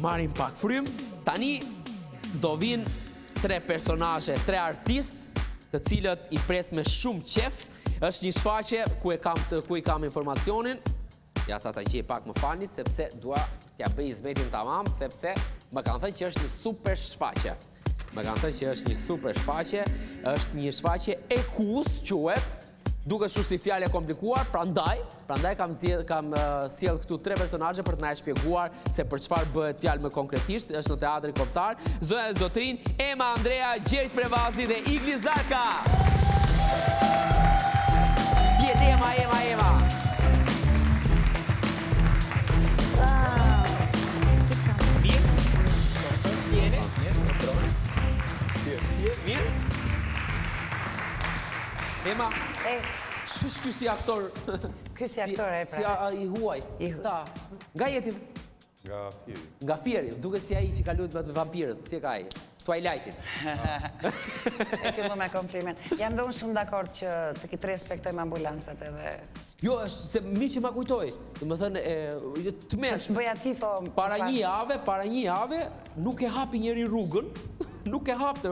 marrim pak frym. Tani do vinë 3 personazhe, 3 artistë, të cilët i pres me shumë qef. Është një shfaqje ku i kam informacionin. Ja ta gjej pak më falni, sepse dua t'ja bëj zmetin tamam, sepse më kanë thënë që është një super shfaqje. Është një shfaqje e kus, quhet, duket shumë si fjalë e komplikuar, prandaj kam sjell këtu 3 personazhe për të na shpjeguar se për çfarë bëhet fjalë më konkretisht. Është në Teatrin Kombëtar. Zoja dhe zotrin, Ema Andrea, Gjergj Prevazi dhe Igli Zarka. Vjen Ema. Mirë? Ema, ç'është ky si aktor? Ky si aktor e pra. Si i huaj. Nga jeti? Nga Fieri. Duket si ai që ka luajtur me vampirët. Si e ka ai? Twilightin. E fillu me kompliment. Jam dhe unë shumë dakord që të respektojmë ambulancat edhe... Jo, është se mi që ma kujtoj. Dhe më thënë, të mërshme. Bëja tifo... Para një jave, nuk e hapi njeri rrugën. Nuk e hapte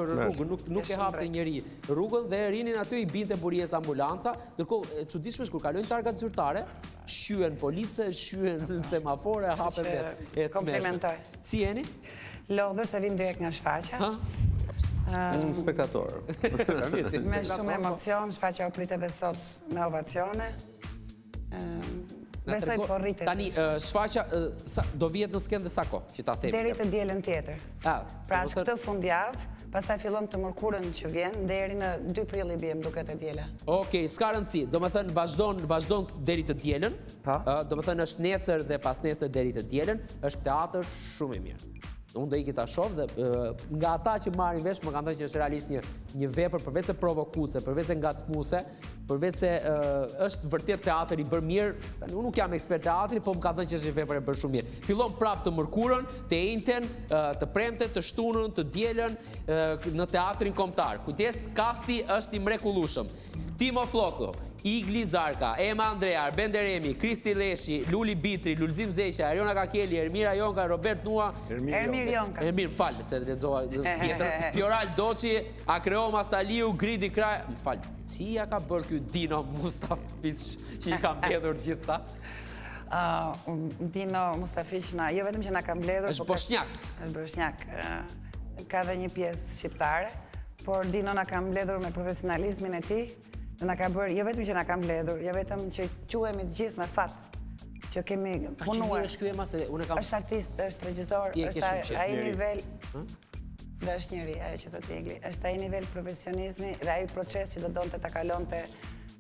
njeri rrugën dhe rinin aty i binte buries ambulanca. Ndërkohë, e çuditshme kur kalojnë targat zyrtare, shyen police, shyen semafore, hapen vetë. Komplimentoj. Si jeni? Lodhër se vim direkt nga shfaqja. Unë spektator. Me shumë emocion, shfaqja u prit edhe sot me ovacione. Besoj po rritet. Tani, shfaqja do vihet në skenë dhe sa kohë që ta themi? Deri të dielën tjetër. Pra është këtë fundjavë, pastaj fillon të mërkurën që vjen, deri në 2 prill i bjem duket e diela. Okej, s'ka rëndësi. Do me thënë vazhdon deri të dielën. Do me thënë është nesër dhe pas nesër deri të dielën. Është teatr shumë i mirë. Unë do iki ta shoh dhe nga ata që marrin vesh më kanë thënë që është realisht një vepër përveç se provokuese, përveç se ngacmuese, përveç se është vërtet teatr i bërë mirë. Tani unë nuk jam ekspert teatri, po më kanë thënë që është një vepër e bërë shumë mirë. Fillon prapë të mërkurën, të enjten, të premten, të shtunën, të dielën në Teatrin Kombëtar. Kujdes, kasti është i mrekullueshëm. Timo Floko, Igli Zarka, Ema Andrea, Arben Deremi, Kristi Leshi, Luli Bitri, Lulzim Zeqa, Eriona Kakeli, Ermira Jonka, Robert Nua, Ermir Jonka. Ermir, falë, se të lexova tjetër. Fioral Doçi, Akreoma Saliu, Gridi Kraj, më falë, si ja ka bërë ky Dino Mustafiq që i ka mbledhur gjithta? Dino Mustafiq, jo vetëm që na ka mbledhur, është bosnjak. Është bosnjak. Ka dhe një pjesë shqiptare, por Dino na ka mbledhur me profesionalizmin e tij. Dhe na ka bërë, jo vetëm që na ka mbledhur, jo vetëm që quhemi të gjithë me fat, që kemi punuar. Është artist, është regjisor, është ai nivel... Dhe është njëri, ajo që thot Igli, është ai nivel profesionizmi dhe ai proces që do donte ta kalonte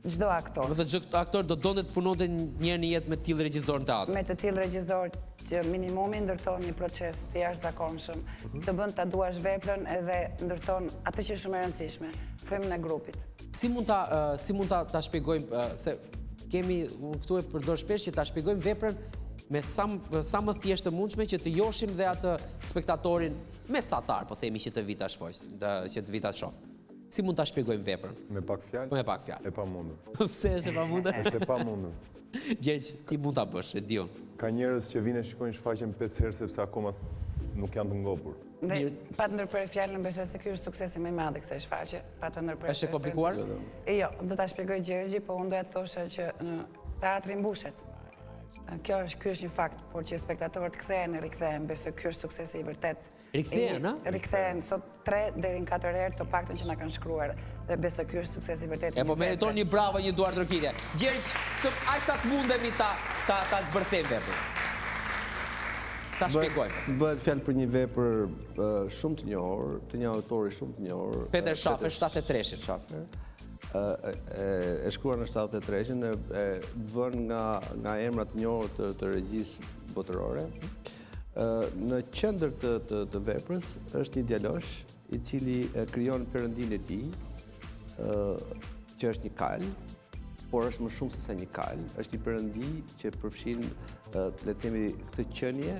çdo aktor. Dhe çdo aktor do donte të punonte një jetë me të tillë regjisor në teatr. Me të tillë regjisor që minimumi ndërton një proces të jashtëzakonshëm, të bën ta duash veprën edhe ndërton atë që është shumë e rëndësishme, frymën e grupit. Si mund ta shpjegojmë se kemi këtu e përdor shpesh që ta shpjegojmë veprën me sa më thjesht të mundshme që të joshim dhe atë spektatorin mesatar, po themi që të vita shoh. Si mund ta shpjegojmë veprën? Me pak fjalë? Me pak fjalë. E pamundur. Pse është e pamundur? Është e pamundur. Gjergj, ti mund ta bësh, e di unë. Ka njerëz që vinë shikojnë shfaqjen 5 herë sepse akoma nuk janë të ngopur. Dhe pa të ndërprerë fjalën, besoj se ky është suksesi më i madh i kësaj shfaqje, pa të ndërprerë. Është e komplikuar? Jo, do ta shpjegoj Gjergji, po unë doja të thosha që teatri mbushet. Ky është një fakt, por që spektatorët rikthehen, besoj ky është suksesi i vërtet. Rikthehen, sot 3 deri në 4 herë të paktën që na kanë shkruar dhe besoj ky është suksesi i vërtet. E po meriton një bravo, një duar ndërkitje. Gjergj, aq sa të mundemi ta zbërthejmë veprën. Ta shpjegojmë. Bëhet fjalë për një vepër shumë të njohur, të një autori shumë të njohur. Peter Shaffer, 73-shin. E shkruar në 73-shin, e vënë nga emra të njohur të regjisë botërore. Në qendër të veprës është një djalosh i cili krijon perëndinë e tij, që është një kal, por është më shumë se sa një kal, është një perëndi që përfshin, le të themi, këtë qenie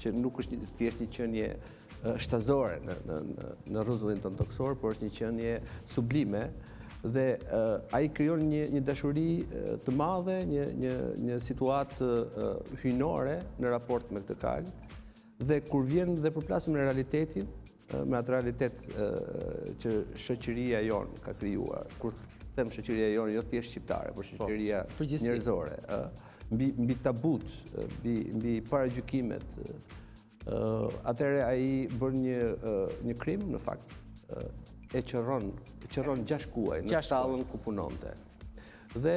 që nuk është thjesht një qenie shtazore në rrezullin tonë toksor, por është një qenie sublime, Dhe ai krijon një dashuri të madhe, një situatë hyjnore në raport me këtë Karl. Dhe kur vjen dhe përplasim në realitetin, me atë realitet që shoqëria jonë ka krijuar, kur them shoqëria jonë, jo thjesht shqiptare, por shoqëria njerëzore, mbi tabut, mbi paragjykimet, atëherë ai bën një krim në fakt. E qërron 6 kuaj në stallën ku punonte. Dhe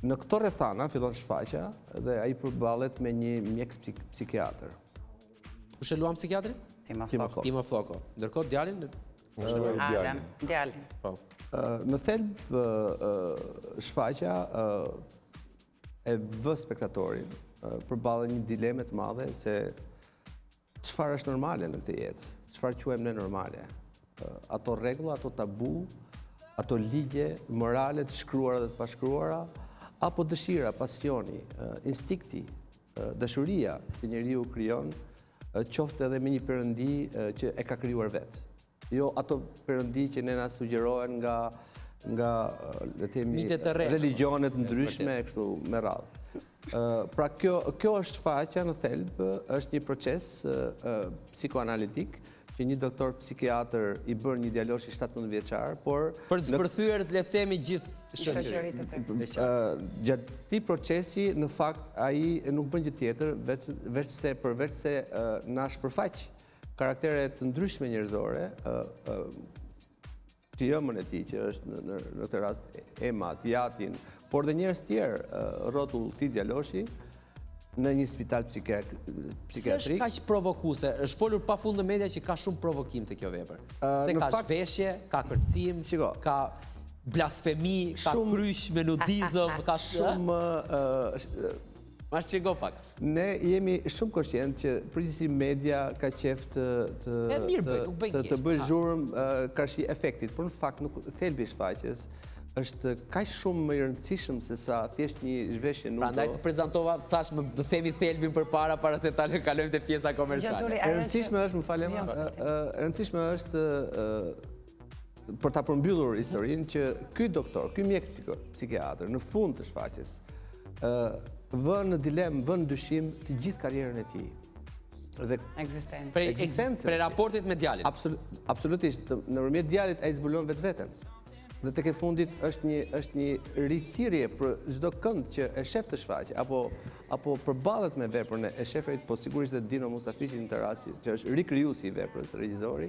në këto rrethana fillon shfaqja dhe ai përballet me një mjek psikiatër. Kush e luam psikiatrin? Timo Floko. Ndërkohë djalin? Djalin. Po. Në thelb shfaqja e vë spektatorin përballet një dileme të madhe se çfarë është normale në këtë jetë, çfarë quajmë ne normale. Ato rregulla, ato tabu, ato ligje morale të shkruara dhe të pashkruara, apo dëshira, pasioni, instikti, dashuria që njeriu krijon, qoftë edhe me një perëndi që e ka krijuar vetë. Jo ato perëndi që ne na sugjerohen nga le të themi religionet ndryshme kështu me radhë. Pra kjo është faqja në thelb, është një proces psikoanalitik që një doktor psikiatër i bën një djalosh i 17 vjeçar, por për të zbërthyer le të themi gjithë shoqëritë e tij. Gjatë këtij procesi në fakt ai nuk bën gjë tjetër përveç se na shpërfaq karaktere të ndryshme njerëzore, të jëmën e tij që është në këtë rast Emma, Tiatin, por dhe njerëz tjerë rrotull këtij djaloshi në një spital psikiatrik. Pse është kaq provokuese? Është folur pafund në media që ka shumë provokim të kjo vepër. Se ka zhveshje, ka kërcim, ka blasfemi, ka kryq me nudizëm, ka shumë Ma shqego pak. Ne jemi shumë konshient që përgjithësi media ka qef të bëjë zhurmë karshi efektit, por në fakt nuk thelbi i shfaqjes është kaq shumë më i rëndësishëm se sa thjesht një zhveshje nudo. Prandaj të prezantova, thash më themi thelbin përpara se ta kalojmë te pjesa komerciale. E rëndësishme është, më falem, e rëndësishme është për ta përmbyllur historinë që ky doktor, ky mjek psikiatër në fund të shfaqjes vë në dilemë, vë në dyshim të gjithë karrierën e tij. Dhe ekzistencën. Për raportit me djalin. Absolutisht, nëpërmjet djalit ai zbulon vetveten. Dhe tek e fundit është një rithirrje për çdo kënd që e shef të shfaqje apo përballet me veprën e sheferit, po sigurisht edhe Dino Mustafiqi në të rasti që është rikrijuesi i veprës, regjizori,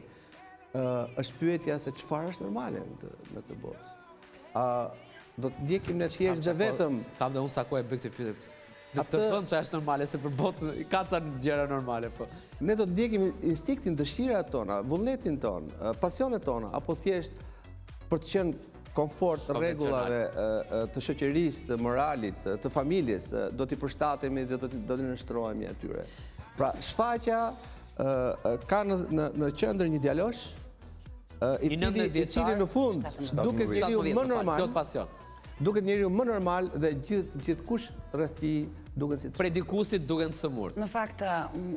është pyetja se çfarë është normale në këtë botë. Do të ndjekim ne thjesht dhe vetëm. Kam dhe unë sa kohë e bëj këtë pyetje. Do të thënë që është normale, se për botë ka ca gjëra normale, po. Ne do të ndjekim instiktin, dëshirat tona, vullnetin ton, pasionet tona, apo thjesht për të qenë komfort të rregullave të shoqërisë, të moralit, të familjes, do t'i përshtatemi dhe do t'i nënshtrohemi atyre. Pra, shfaqja ka në qendër një djalosh i cili në fund duket njeriu më normal. Duket njeriu më normal dhe gjithkush rreth tij duket si predikuesit duken sëmur. Në fakt,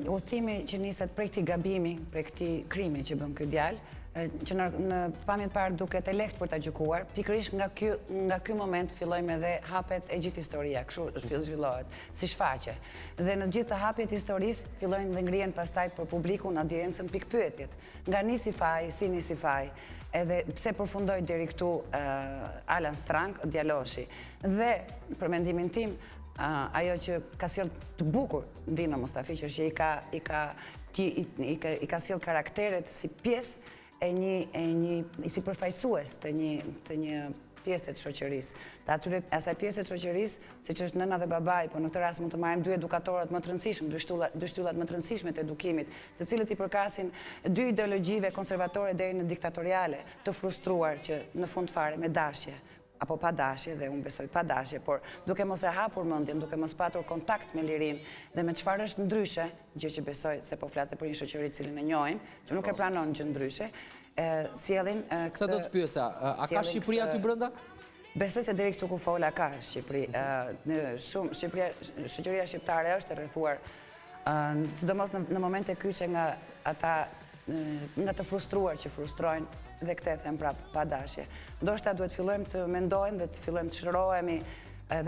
udhëtimi që niset prej këtij gabimi, prej këtij krimi që bën ky djalë, që në pamjen parë duket e lehtë për ta gjykuar, pikërisht nga ky moment fillojmë edhe hapet e gjithë historia, kështu zhvillohet si shfaqje. Dhe në gjithë të hapjet e historisë fillojnë dhe ngrihen pastaj për publikun, audiencën pikpyetjet. Nga nisi faj, si nisi faj, edhe pse përfundoi deri këtu Alan Strang, djaloshi. Dhe për mendimin tim, ajo që ka sjell të bukur Dino Mustafiqi është që i ka sjell karakteret si pjesë e një si përfaqësues të një pjesë të shoqërisë. Të atyre asaj pjesë të shoqërisë, siç është nëna dhe babai, po në këtë rast mund të marrim dy edukatorët më të rëndësishëm, dy shtyllat më të rëndësishme të edukimit, të cilët i përkasin dy ideologjive konservatore deri në diktatoriale, të frustruar që në fund fare me dashje apo pa dashje, dhe unë besoj pa dashje, por duke mos e hapur mendjen, duke mos patur kontakt me lirinë dhe me çfarë është ndryshe, gjë që besoj se po flasë për një shoqëri të cilën e njohim, që nuk e pranon gjë ndryshe, sjellin këtë. Sa do të pyesja, a ka Shqipëri aty brenda? Besoj se deri këtu ku fola ka Shqipëri. Në shumë shoqëria shqiptare është e rrethuar, sidomos në momente kyçe nga ata nga të frustruar që frustrojnë dhe këtë e them prapë pa dashje. Ndoshta duhet fillojmë të mendojmë dhe të fillojmë të shërohemi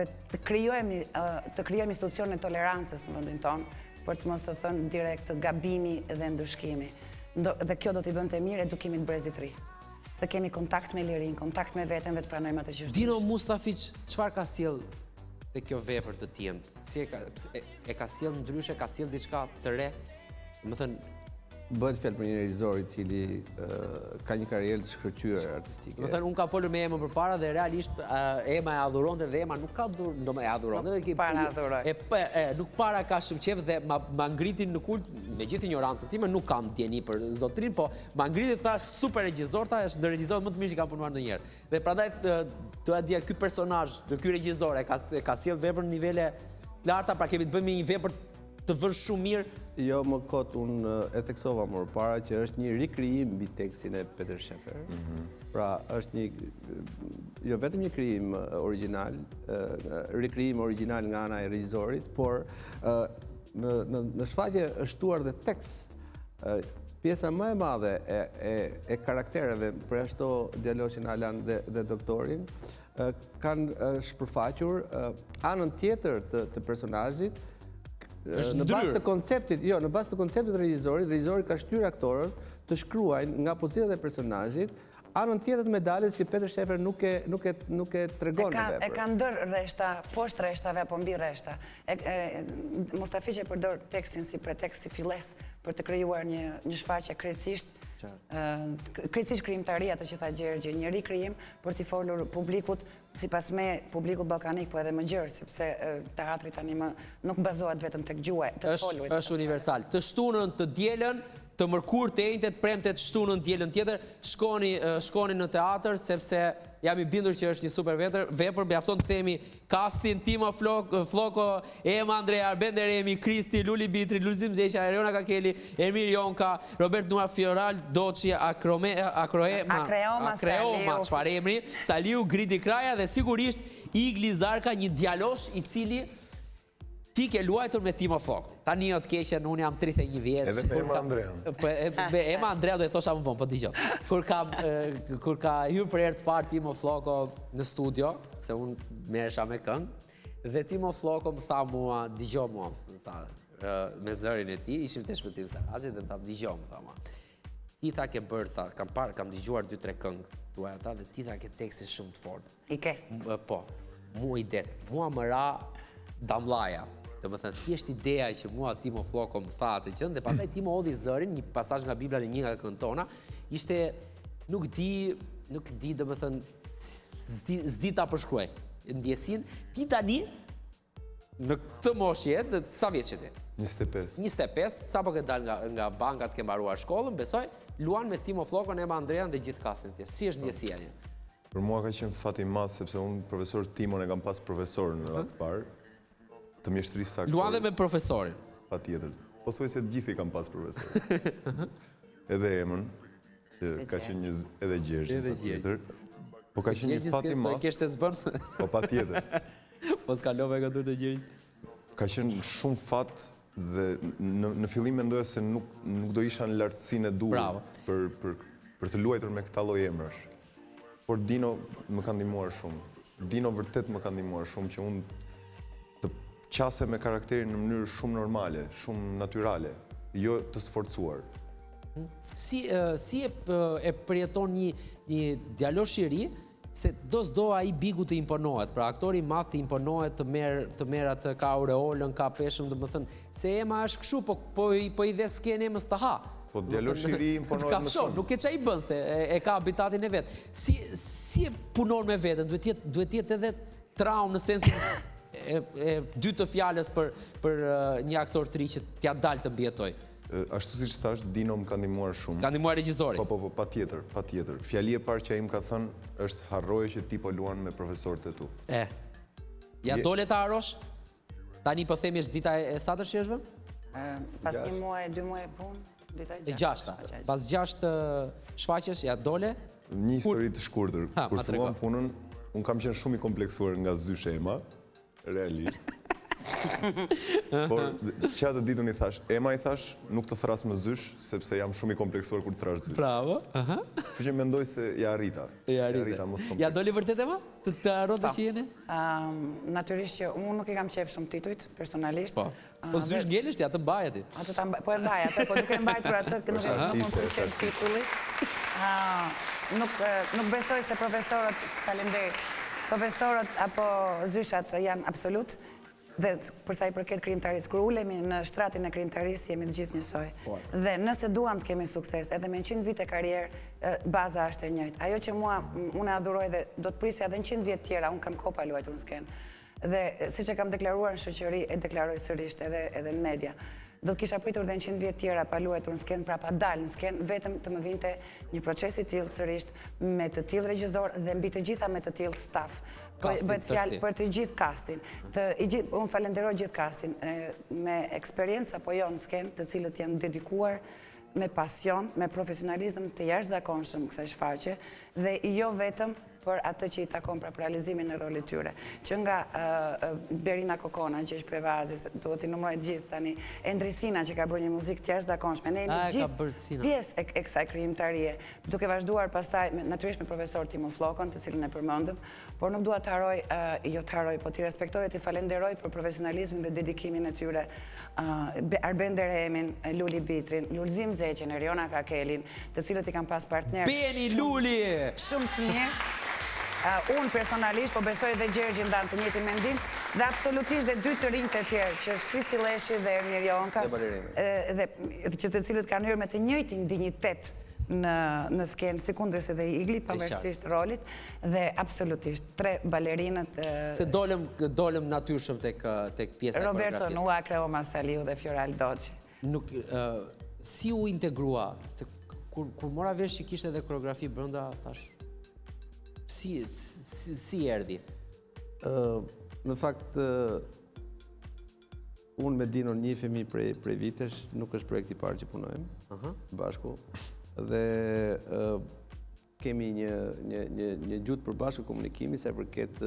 dhe të krijojmë institucione tolerancës në vendin tonë, për të mos të thënë direkt gabimi dhe ndëshkimi. Dhe kjo do t'i bënte mirë edukimit brezit ri. Dhe kemi kontakt me lirin, kontakt me veten dhe të pranojmë atë që është. Dino Mustafiq, çfarë ka sjell te kjo vepër të tillë? Si e ka sjell ndryshe, ka sjell diçka të re? Më thënë, bëhet fjalë për një regjisor i cili ka një karrierë të shkëlqyer artistike. më thënë, unë ka folur me Emën përpara dhe realisht Ema e adhuronte dhe Ema nuk ka e adhuronte. Nuk para ka shumë qef dhe ma ngritin në kult, me gjithë ignorancën time, nuk kam djeni për zotrin, po ma ngritin thash super regjisor, ta është në regjisor më të mirë që kam punuar ndonjëherë. Dhe prandaj doja dia ky personazh, ky regjisor ka sjell vepër në nivele të larta, pra kemi të bëjmë një vepër të vënë shumë mirë. Jo, më kot, unë e theksova më parë që është një rikrijim mbi tekstin e Peter Sheffer. Pra, është jo vetëm një krijim origjinal, rikrijim origjinal nga ana e regjisorit, por në shfaqje është shtuar dhe tekst. Pjesa më e madhe e karaktereve, për ashtu dialogjin Alan dhe doktorin, kanë shpërfaqur anën tjetër të personazhit. Në bazë të konceptit, në bazë të konceptit të regjizori ka shtyr aktorët të shkruajnë nga pozitat e personazhit anën tjetër të medaljes që Peter Sheffer nuk e tregon në vepër. E ka ndër rreshta, poshtë rreshtave apo mbi rreshta. Mustafiq e përdor tekstin si pretekst, si filles për të krijuar një shfaqje krejtësisht krijimtari, atë që tha Gjergji, një rikrijim për t'i folur publikut, sipas me publikut ballkanik, po edhe më gjerë, sepse teatri tani nuk bazohet vetëm tek gjuha, të folurit. Është universal. Të shtunën, të dielën, të mërkur, të enjtet, premtet, shtunën, dielën tjetër, shkoni në teatr, sepse jam i bindur që është një super vepër, mjafton të themi castin, Timo Floko, Ema Andrea, Arbender Emi, Kristi, Luli Bitri, Luzim Zeqa, Eriona Kakeli, Ermir Jonka, Robert Nua Fioral, Doçi, Akreoma, çfarë emri, Saliu, Gridi Kraja dhe sigurisht Igli Zarka, një djalosh i cili ti ke luajtur me Timo Floko. Tani o të keqen, unë jam 31 vjeç. Edhe me Ema Andrea. Ema Andrea do e thosha më vonë, po dëgjoj. Kur ka hyrë për herë të parë Timo Floko në studio, se unë merresha me këngë, dhe Timo Floko më tha mua, dëgjoj mua, me zërin e tij, ishim te shpëtim Sarazi dhe më tha, dëgjoj, më tha mua. Ti tha ke bërë, kam dëgjuar 2-3 këngë tuaja ata dhe ti tha ke tekstin shumë të fortë. I ke? Po, mua i det. Mua më ra damllaja. Dhe më thënë, thjesht ideja që mua Timo Floko më tha atë gjën, dhe pasaj Timo hodhi zërin, një pasazh nga Bibla në një nga këngët tona, ishte, nuk di, dhe më thënë, s'di ta përshkruaj ndjesin, ti tani, në këtë moshje, sa vjeç je ti? 25. 25, sa po ke dalë nga bankat, ke mbaruar shkollën, besoj, luan me Timo Flokon, Ema Andrean dhe gjithë kastin tje. Si është ndjesia një? Për mua ka qenë fat i madh, sepse unë profesor Timon e kam pas profesor në radhë parë, të mjeshtrisë së aktorit. Luan dhe me profesorin? Patjetër. Po thuaj se të gjithë i kam pas profesor. Edhe Emën, që ka qenë edhe Gjergji, patjetër. Po ka qenë një fat i madh. Kishte zbërë? Po patjetër. Po s'kalove ka dur të Gjergji? Ka qenë shumë fat dhe në fillim mendoja se nuk do isha në lartësinë e duhur për të luajtur me këta lloj emrash. Por Dino më ka ndihmuar shumë. Dino vërtet më ka ndihmuar shumë që unë të qase me karakterin në mënyrë shumë normale, shumë natyrale, jo të sforcuar. Si e përjeton një djalosh i ri, se do s'do ai bigu të imponohet, pra aktori i madh të imponohet, të merr atë ka aureolën, ka peshën, domethënë se Ema është kështu, po i dhe skenë Emës të ha. Po djalosh i ri imponohet më shumë. Nuk e çai bën se e ka habitatin e vet. Si e punon me veten? Duhet jetë edhe traumë në sensin e dy të fjalës për një aktor të ri që t'ja dalë të mbijetoj. Ashtu siç thash, Dino më ka ndihmuar shumë. Ka ndihmuar regjizori. Po, patjetër. Fjalia e parë që ai më ka thënë është harroje që ti po luan me profesorët e tu. Ja dole ta harrosh? Tani po themi është dita e sa të sheshve? Pas 1 muaj, 2 muaj punë, dita e 6-ta. Pas 6 shfaqjes ja dole? Një histori të shkurtër. Kur filluam punën, unë kam qenë shumë i kompleksuar nga zysh Ema, realisht. Por që atë ditën i thash, Ema i thash, nuk të thras më zysh, sepse jam shumë i kompleksuar kur të thrash zysh. Bravo. Që që mendoj se ja arrita. Ja doli vërtet Ema? Të arrotë që jeni? Natyrisht që unë nuk i kam qef shumë titujt, personalisht. Po zysh ngelesh ti, atë mbaj ati. Po e mbaj atë, po duke mbajtur atë, nuk më përqen titulli. Nuk besoj se profesorët, falenderit, profesorët apo zyshat janë absolut, dhe përsa i përket krijimtarisë, kur ulemi në shtratin e krijimtarisë jemi të gjithë njësoj. Dhe nëse duam të kemi sukses, edhe me 100 vite karrierë, baza është e njëjtë. Ajo që unë adhuroj dhe do të prisja edhe 100 vjet tjera, unë kam kohë pa luajtur në skenë. Dhe siç e kam deklaruar në shoqëri, e deklaroj sërish edhe në media. Do të kisha pritur dhe 100 vjet tjera pa luajtur në skenë, pra pa dalë në skenë, vetëm të më vinte një proces i tillë sërish, me të tillë regjisor dhe mbi të gjitha me të tillë staf. Bëhet fjalë për të gjithë kastin. Unë falenderoj gjithë kastin me eksperiencë apo jo në skenë, të cilët janë dedikuar me pasion, me profesionalizëm të jashtëzakonshëm kësaj shfaqje dhe jo vetëm për atë që i takon për realizimin e rolit tyre. Që nga Berina Kokona, që është Prevazi, duhet i numroj gjithë tani, Endrisina që ka bërë një muzikë të jashtëzakonshme, ne jemi gjithë pjesë e kësaj krijimtarie, duke vazhduar pastaj natyrisht me profesor Timon Flokon, të cilin e përmendëm, por nuk dua të haroj, po t'i respektoj dhe t'i falenderoj për profesionalizmin dhe dedikimin e tyre, Arben Deremin, Luli Bitrin, Lulzim Zeqen, Eriona Kakelin, të cilët i kam pas partner shumë të mirë. Unë personalisht, po besoj dhe Gjergji ndanë të njëjtin mendim, dhe absolutisht dhe dy të rinjt e tjerë, që është Kristi Leshi dhe Ermir Jonka, dhe që të cilët kanë hyrë me të njëjtin dinjitet në skenë, si kundërse dhe Igli, pavarësisht rolit, dhe absolutisht, 3 balerinët... Se dolem natyrshëm tek pjesa e koreografisë. Roberto Nua, Kreo Masaliu dhe Fioral Doçi. Si u integrua? Se kur mora vesh që kishte edhe koreografi brenda, thash... Si erdi? Në fakt, unë me Dinon njihemi prej vitesh, nuk është projekti i parë që punojmë bashku, dhe kemi një gjuhë përbashkët komunikimi sa i përket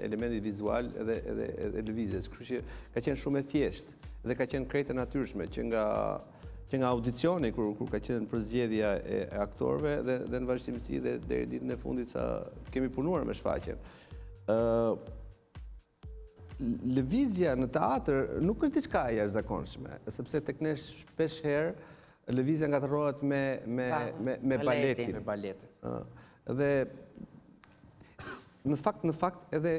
elementit vizual edhe lëvizjes. Kështu që ka qenë shumë e thjeshtë dhe ka qenë krejt e natyrshme që nga audicioni, kur ka qenë përzgjedhja e aktorëve dhe në vazhdimsi dhe deri ditën e fundit sa kemi punuar me shfaqjen. Lëvizja në teatr nuk është diçka e jashtëzakonshme, sepse tek ne shpesh herë lëvizja ngatërohet me baletin. Dhe në fakt edhe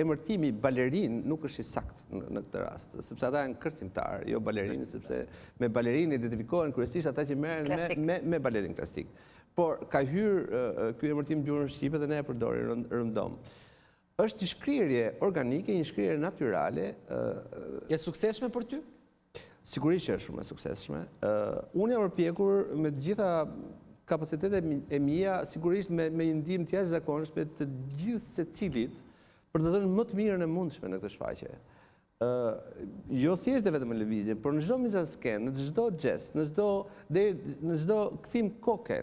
emërtimi balerin nuk është i saktë në këtë rast, sepse ata janë kërcimtarë, jo balerinë, sepse me balerinë identifikohen kryesisht ata që merren me baletin klasik. Por ka hyrë ky emërtim në gjuhën shqipe dhe ne e përdorim rëndom. Është një shkrirje organike, një shkrirje natyrale. E suksesshme për ty? Sigurisht që është shumë e suksesshme. Unë jam përpjekur me të gjitha kapacitetet e mia, sigurisht me një ndihmë të jashtëzakonshme të gjithë secilit, për të dhënë më të mirën e mundshme në këtë shfaqje. Jo thjesht vetëm në lëvizjen, por në çdo mizansken, në çdo gest, në çdo kthim koke,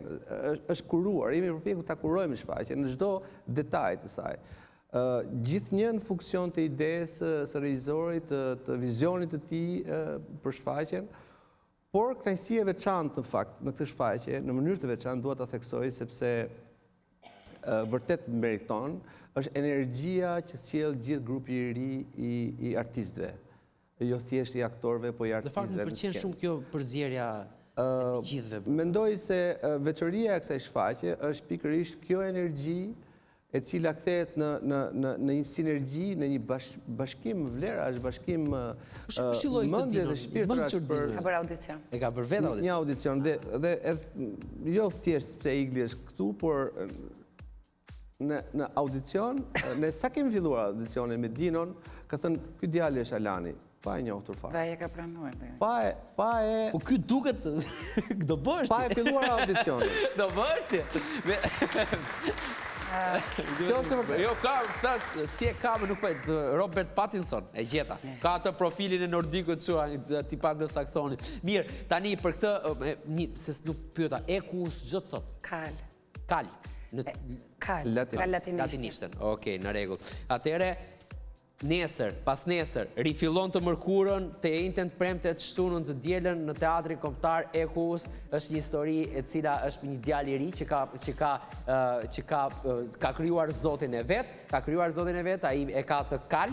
është kuruar, jemi përpjekur ta kurojmë shfaqjen në çdo detaj të saj. Gjithnjë në funksion të idesë së regjisorit, të vizionit të tij për shfaqjen, por kënaqësi e veçantë në fakt në këtë shfaqje, në mënyrë të veçantë dua ta theksoj sepse vërtet meriton, është energjia që sjell gjithë grupi i ri i artistëve. Jo thjesht i aktorëve, po i artistëve. Në fakt më pëlqen shumë kjo përzierja e të gjithëve. Mendoj se veçoria e kësaj shfaqje është pikërisht kjo energji e cila kthehet në një sinergji, në një bashkim vlerash, bashkim mendje dhe shpirtrash për... Ka bërë audicion. E ka bërë vetë audicion. Një audicion, dhe jo thjesht sepse Igli është këtu, por në audicion, ne sa kemi filluar audicionin me Dinon, ka thënë, ky djali është Alani, pa e njohur fare. Dhe e ka pranuar. Pa e... Po ky duket, do bësh ti. Pa e filluar audicionin. Do bësh ti. Jo, si e ka, nuk pëjt, Robert Pattinson, e gjeta. Ka atë profilin e nordikut që tipa në Saksoni. Mirë, tani për këtë, se nuk pyeta, e ku së gjithë thot? Kal. Kal. Kal latinishtën. Okej, në regull. Atere, nesër, pas nesër, rifillon të mërkurën, të enjten të premte të shtunën të dielën në Teatrin Kombëtar Ekus, është një histori e cila është një djalë i ri që ka krijuar zotin e vet, ai e ka të kal,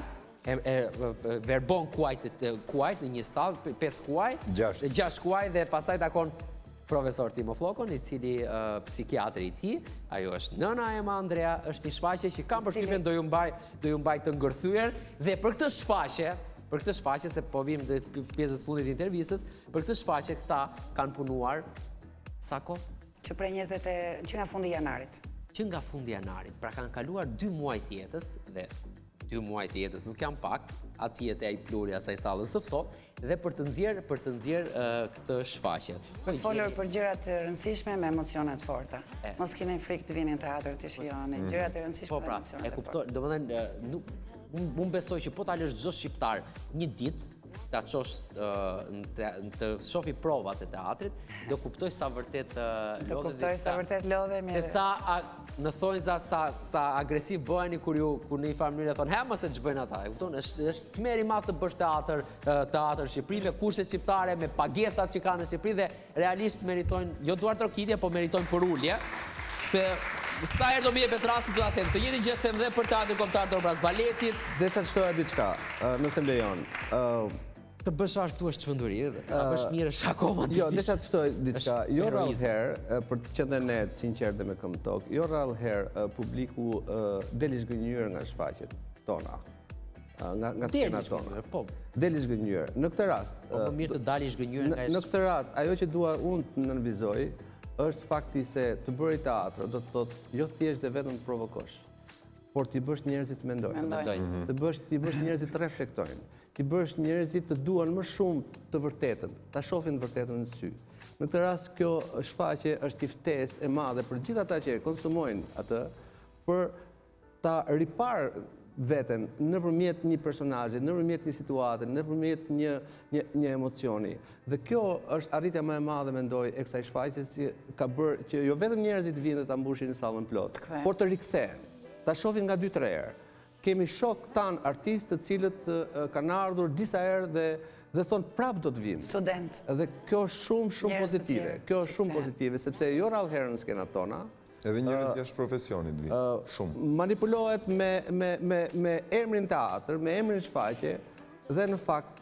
verbon kuajt në një stall, 5 kuaj, 6 kuaj dhe pastaj takon profesor Timo Flokon, i cili psikiatri i tij, ajo është nëna e Andrea, është një shfaqje që kam përshtypjen do ju mbaj të ngërthyer dhe për këtë shfaqje, se po vim dhe pjesës fundit të intervistës, për këtë shfaqje këta kanë punuar sa kohë? Që nga fundi janarit. Që nga fundi janarit, pra kanë kaluar 2 muaj të jetës dhe 2 muaj të jetës nuk janë pak, ati jetë e i pluri asaj sallës së ftohtë, dhe për të nxjerr këtë shfaqje. Për folur për gjërat të rëndësishme me emocionet forta. Mos keni frikë të vini në teatr të shijoni, gjërat e rëndësishme me emocionet forta. Domethënë, unë besoj që po ta lësh çdo shqiptar një ditë ta çosh të shofi provat e teatrit, do kuptoj sa vërtet lodhe. Do kuptoj sa vërtet lodhe mirë. Në thonjza sa agresiv bëheni kur në një farë mënyrë thonë, mos e ç'bëjnë ata. E kupton? Është tmerr i madh të bësh teatr në Shqipëri me kushtet shqiptare, me pagesat që kanë në Shqipëri dhe realisht meritojnë jo duar trokitje, po meritojnë për ulje. Sa herë do më jepet rasti do ta them. Të njëjtën gjë them dhe për Teatrin Kombëtar të Opras Baletit. Desha të shtoja diçka, nëse më lejon. Të bësh ashtu është çmenduri, ta bësh mirë është akoma difícil. Jo, desha të shtoj diçka. Jo rrallë herë, për të qenë ne të sinqertë me këmbë tokë, jo rrallë herë publiku deli zgënjur nga shfaqjet tona. Nga skenat tona. Deli zgënjur. Në këtë rast, po mirë të dali zgënjur nga në këtë rast, ajo që dua unë të nënvizoj është fakti se të bëri teatr do të thotë jo thjesht dhe vetëm të provokosh, por t'i bësh njerëzit të mendojnë. T'i bësh njerëzit të reflektojnë. T'i bësh njerëzit të duan më shumë të vërtetën, ta shohin të vërtetën në sy. Në këtë rast, kjo shfaqje është një ftesë e madhe për gjithë ata që konsumojnë atë, për ta ripar veten nëpërmjet një personazhi, nëpërmjet një situate, nëpërmjet një emocioni. Dhe kjo është arritja më e madhe, mendoj, e kësaj shfaqjes që ka bërë që jo vetëm njerëzit vinë dhe ta mbushin në sallën plot, por të rikthehen, ta shohin nga 2-3 herë. Kemi shok tan artistë të cilët kanë ardhur disa herë dhe thonë prap do të vinë. Student. Dhe kjo është shumë pozitive. Kjo është shumë pozitive, sepse jo rrallë herë në skenat tona. Edhe njerëz jashtë profesionit vinë, shumë. Manipulohet me emrin teatr, me emrin shfaqje, dhe në fakt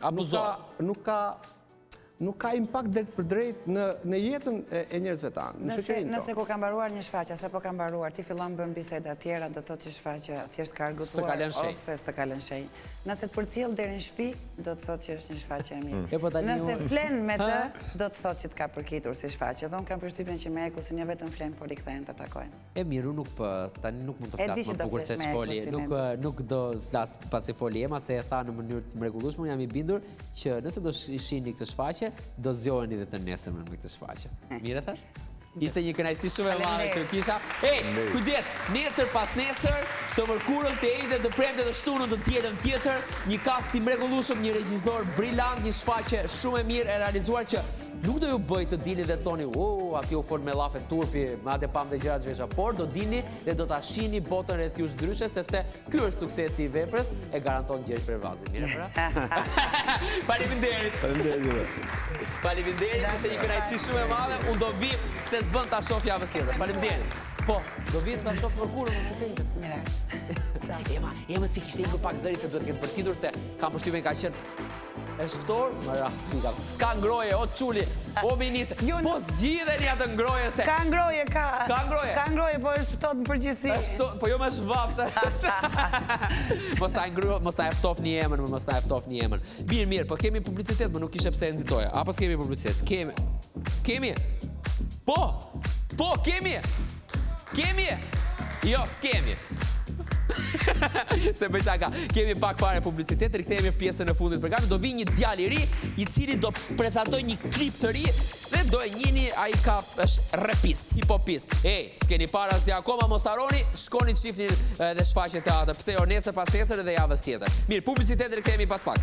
nuk ka impakt drejt për drejt në jetën e njerëzve tanë, në shoqërinë tonë. Nëse kur ka mbaruar një shfaqje, ose po ka mbaruar, ti fillon bën biseda tjera, do të thotë që shfaqja thjesht ka argëtuar ose s'të ka lënë shenjë. Nëse të përcjell deri në shtëpi, do të thotë që është një shfaqje e mirë. Nëse flen me të, do të thotë që të ka përkitur si shfaqje. Dhe unë kam përshtypjen që me Ekusin jo vetëm flen, por rikthehen të takojnë. E mirë, tani nuk mund të flas më bukur se ç'foli. Nuk do flas pasi foli Ema, se e tha në mënyrë të mrekullueshme, jam i bindur që nëse do shihni këtë shfaqje, do zgjoheni edhe të nesërmen me këtë shfaqje. Mirë thash? Ishte një kënaqësi shumë e madhe që kisha. Kujdes, nesër pas nesër, të mërkurën, të ejtë, të premte, të shtunën, të dielën tjetër, një kast i mrekullueshëm, një regjisor brillant, një shfaqje shumë e mirë e realizuar që nuk do ju bëj të dini dhe toni, ati u fol me llafe turpi, me atë pam dhe gjëra zhvesha, por do dini dhe do ta shihni botën rreth jush ndryshe, sepse ky është suksesi i veprës, e garanton Gjergj Pervazi. Mirë pra? Faleminderit. Faleminderit, ishte një kënaqësi shumë e madhe. Unë do vi se s'bën ta shoh javës tjetër. Faleminderit. Po, do vi ta shoh mërkurën ose të njëjtën. Ema si kishte ikur pak zëri se duhet të ketë përtitur se kam përshtypjen ka qenë është ftorë, më rafë, s'ka ngroje, o quli, o ministre, po zgjidheni atë ngroje se... Ka ngroje, ka. Ka ngroje? Ka ngroje, po është ftohtë në përgjithësi. Po jo me shvapshe. Mos ta eftof një emën, mos ta eftof një emën. Mirë, po kemi publicitet, më nuk ishe pse e nxitoja. Apo s'kemi publicitet? Kemi? Po, kemi! Kemi? Jo, s'kemi. Se bëshaka, kemi pak fare publicitet, rikthehemi pjesën e fundit programit, do vi një djalë i ri, i cili do prezantoj një klip të ri dhe do e njihni, ai është rapist, hip-hopist. S'keni para si akoma, mos harroni, shkoni shihni edhe shfaqje teatër. Pse jo nesër pas nesër edhe javës tjetër. Mirë, publicitet, rikthehemi pas pak.